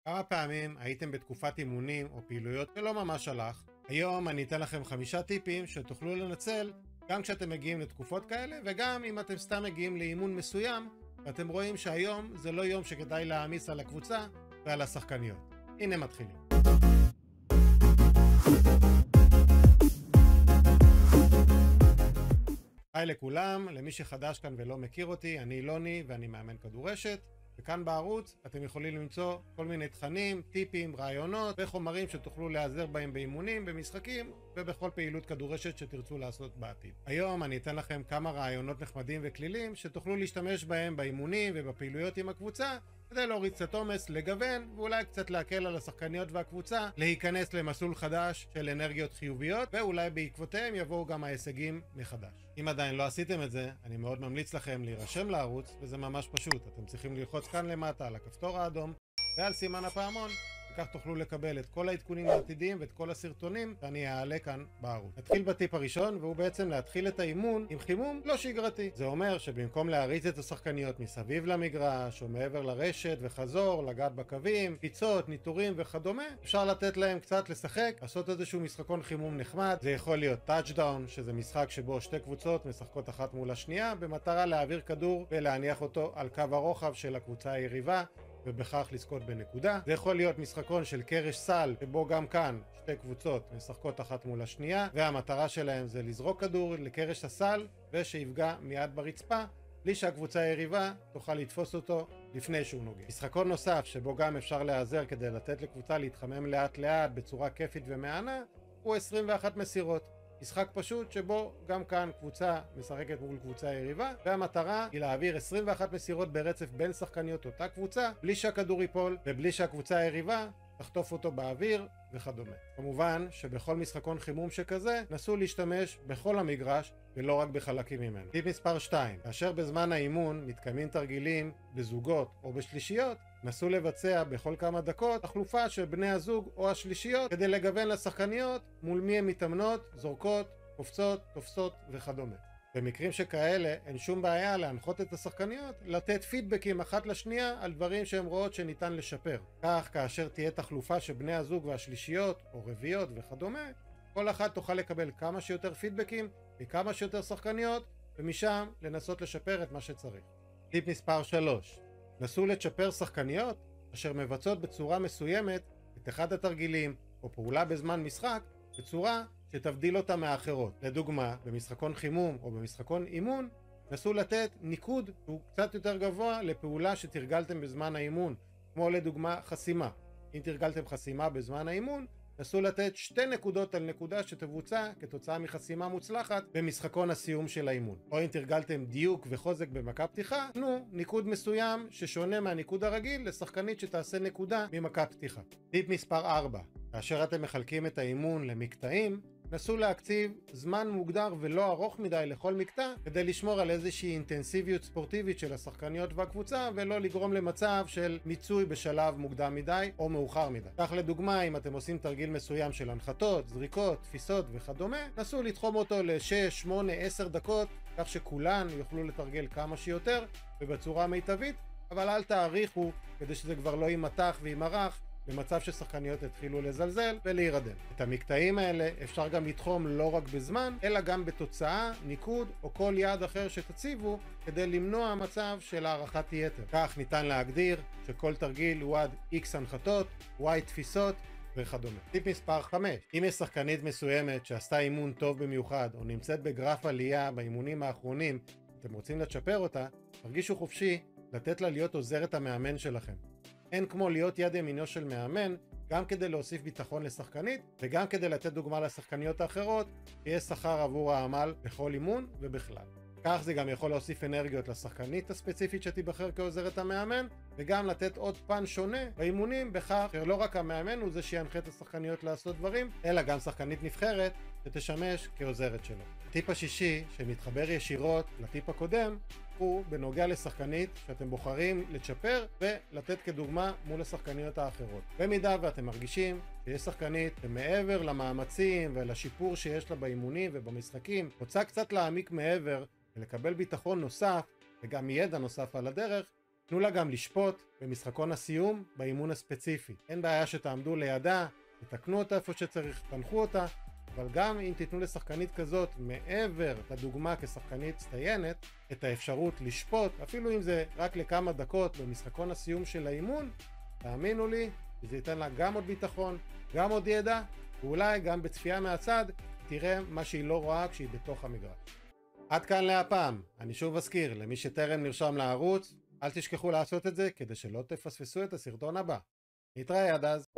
כמה פעמים הייתם בתקופת אימונים או פעילויות שלא ממש הלך? היום אני אתן לכם 5 טיפים שתוכלו לנצל גם כשאתם מגיעים לתקופות כאלה וגם אם אתם סתם מגיעים לאימון מסוים ואתם רואים שהיום זה לא יום שכדאי להעמיס על הקבוצה ועל השחקניות. הנה מתחילים. היי לכולם, למי שחדש כאן ולא מכיר אותי, אני אילוני ואני מאמן כדורשת. וכאן בערוץ אתם יכולים למצוא כל מיני תכנים, טיפים, רעיונות וחומרים שתוכלו להיעזר בהם באימונים, במשחקים ובכל פעילות כדורשת שתרצו לעשות בעתיד. היום אני אתן לכם כמה רעיונות נחמדים וכלילים שתוכלו להשתמש בהם באימונים ובפעילויות עם הקבוצה כדי להוריד קצת עומס, לגוון ואולי קצת להקל על השחקניות והקבוצה להיכנס למסלול חדש של אנרגיות חיוביות ואולי בעקבותיהם יבואו גם ההישגים מחדש. אם עדיין לא עשיתם את זה, אני מאוד ממליץ לכם להירשם לערוץ וזה ממש פשוט. אתם צריכים ללחוץ כאן למטה על הכפתור האדום ועל סימן הפעמון וכך תוכלו לקבל את כל העדכונים העתידיים ואת כל הסרטונים שאני אעלה כאן בערוץ. נתחיל בטיפ הראשון והוא בעצם להתחיל את האימון עם חימום לא שגרתי. זה אומר שבמקום להריץ את השחקניות מסביב למגרש או מעבר לרשת וחזור, לגעת בקווים, פיצות, ניטורים וכדומה, אפשר לתת להם קצת לשחק, לעשות איזשהו משחקון חימום נחמד. זה יכול להיות טאצ'דאון, שזה משחק שבו שתי קבוצות משחקות אחת מול השנייה במטרה להעביר כדור ולהניח אותו על קו הרוחב של הקבוצה היריבה ובכך לזכות בנקודה. זה יכול להיות משחקון של קרש סל, שבו גם כאן שתי קבוצות משחקות אחת מול השנייה, והמטרה שלהם זה לזרוק כדור לקרש הסל ושיפגע מיד ברצפה, בלי שהקבוצה היריבה תוכל לתפוס אותו לפני שהוא נוגע. משחקון נוסף שבו גם אפשר להיעזר כדי לתת לקבוצה להתחמם לאט לאט בצורה כיפית ומהנה, הוא 21 מסירות. משחק פשוט שבו גם כאן קבוצה משחקת מול קבוצה יריבה והמטרה היא להעביר 21 מסירות ברצף בין שחקניות אותה קבוצה בלי שהכדור ייפול ובלי שהקבוצה היריבה תחטוף אותו באוויר וכדומה. כמובן שבכל משחקון חימום שכזה נסו להשתמש בכל המגרש ולא רק בחלקים ממנו. טיפ מספר 2, כאשר בזמן האימון מתקיימים תרגילים בזוגות או בשלישיות, נסו לבצע בכל כמה דקות תחלופה של בני הזוג או השלישיות כדי לגוון לשחקניות מול מי הן מתאמנות, זורקות, קופצות, תופסות וכדומה. במקרים שכאלה אין שום בעיה להנחות את השחקניות לתת פידבקים אחת לשנייה על דברים שהן רואות שניתן לשפר. כך כאשר תהיה תחלופה של בני הזוג והשלישיות או רביעיות וכדומה, כל אחת תוכל לקבל כמה שיותר פידבקים מכמה שיותר שחקניות ומשם לנסות לשפר את מה שצריך. טיפ מספר 3, נסו לצ'פר שחקניות אשר מבצעות בצורה מסוימת את אחד התרגילים או פעולה בזמן משחק בצורה שתבדיל אותה מאחרות. לדוגמה, במשחקון חימום או במשחקון אימון, נסו לתת ניקוד שהוא קצת יותר גבוה לפעולה שתרגלתם בזמן האימון, כמו לדוגמה חסימה. אם תרגלתם חסימה בזמן האימון, נסו לתת 2 נקודות על נקודה שתבוצע כתוצאה מחסימה מוצלחת במשחקון הסיום של האימון. או אם תרגלתם דיוק וחוזק במכה פתיחה, תנו ניקוד מסוים ששונה מהניקוד הרגיל לשחקנית שתעשה נקודה ממכה פתיחה. טיפ מספר 4, כאשר אתם מחלקים את האימון למקטעים, נסו להקציב זמן מוגדר ולא ארוך מדי לכל מקטע כדי לשמור על איזושהי אינטנסיביות ספורטיבית של השחקניות והקבוצה ולא לגרום למצב של מיצוי בשלב מוקדם מדי או מאוחר מדי. כך לדוגמה, אם אתם עושים תרגיל מסוים של הנחתות, זריקות, תפיסות וכדומה, נסו לתחום אותו ל-6, 8, 10 דקות כך שכולן יוכלו לתרגל כמה שיותר ובצורה מיטבית, אבל אל תאריכו כדי שזה כבר לא יימתח וימרח במצב ששחקניות התחילו לזלזל ולהירדם. את המקטעים האלה אפשר גם לתחום לא רק בזמן, אלא גם בתוצאה, ניקוד או כל יעד אחר שתציבו כדי למנוע מצב של הערכת יתר. כך ניתן להגדיר שכל תרגיל הוא עד X הנחתות, Y תפיסות וכדומה. טיפ מספר 5, אם יש שחקנית מסוימת שעשתה אימון טוב במיוחד או נמצאת בגרף עלייה באימונים האחרונים, אתם רוצים לצ'פר אותה, תרגישו חופשי לתת לה להיות עוזרת המאמן שלכם. אין כמו להיות יד ימינו של מאמן, גם כדי להוסיף ביטחון לשחקנית וגם כדי לתת דוגמה לשחקניות האחרות, שיהיה שכר עבור העמל בכל אימון ובכלל. כך זה גם יכול להוסיף אנרגיות לשחקנית הספציפית שתיבחר כעוזרת המאמן, וגם לתת עוד פן שונה באימונים בכך שלא רק המאמן הוא זה שינחה את השחקניות לעשות דברים, אלא גם שחקנית נבחרת שתשמש כעוזרת שלו. הטיפ השישי, שמתחבר ישירות לטיפ הקודם, הוא בנוגע לשחקנית שאתם בוחרים לצ'פר ולתת כדוגמה מול השחקניות האחרות. במידה ואתם מרגישים שיש שחקנית שמעבר למאמצים ולשיפור שיש לה באימונים ובמשחקים, רוצה קצת להעמיק מעבר ולקבל ביטחון נוסף וגם ידע נוסף על הדרך, תנו לה גם לשפוט במשחקון הסיום באימון הספציפי. אין בעיה שתעמדו לידה, תתקנו אותה איפה שצריך, תנחו אותה, אבל גם אם תיתנו לשחקנית כזאת מעבר לדוגמה כשחקנית מצטיינת את האפשרות לשפוט, אפילו אם זה רק לכמה דקות במשחקון הסיום של האימון, תאמינו לי, זה ייתן לה גם עוד ביטחון, גם עוד ידע, ואולי גם בצפייה מהצד תראה מה שהיא לא רואה כשהיא בתוך המגרש. עד כאן להפעם. אני שוב אזכיר, למי שטרם נרשם לערוץ, אל תשכחו לעשות את זה כדי שלא תפספסו את הסרטון הבא. נתראה עד אז.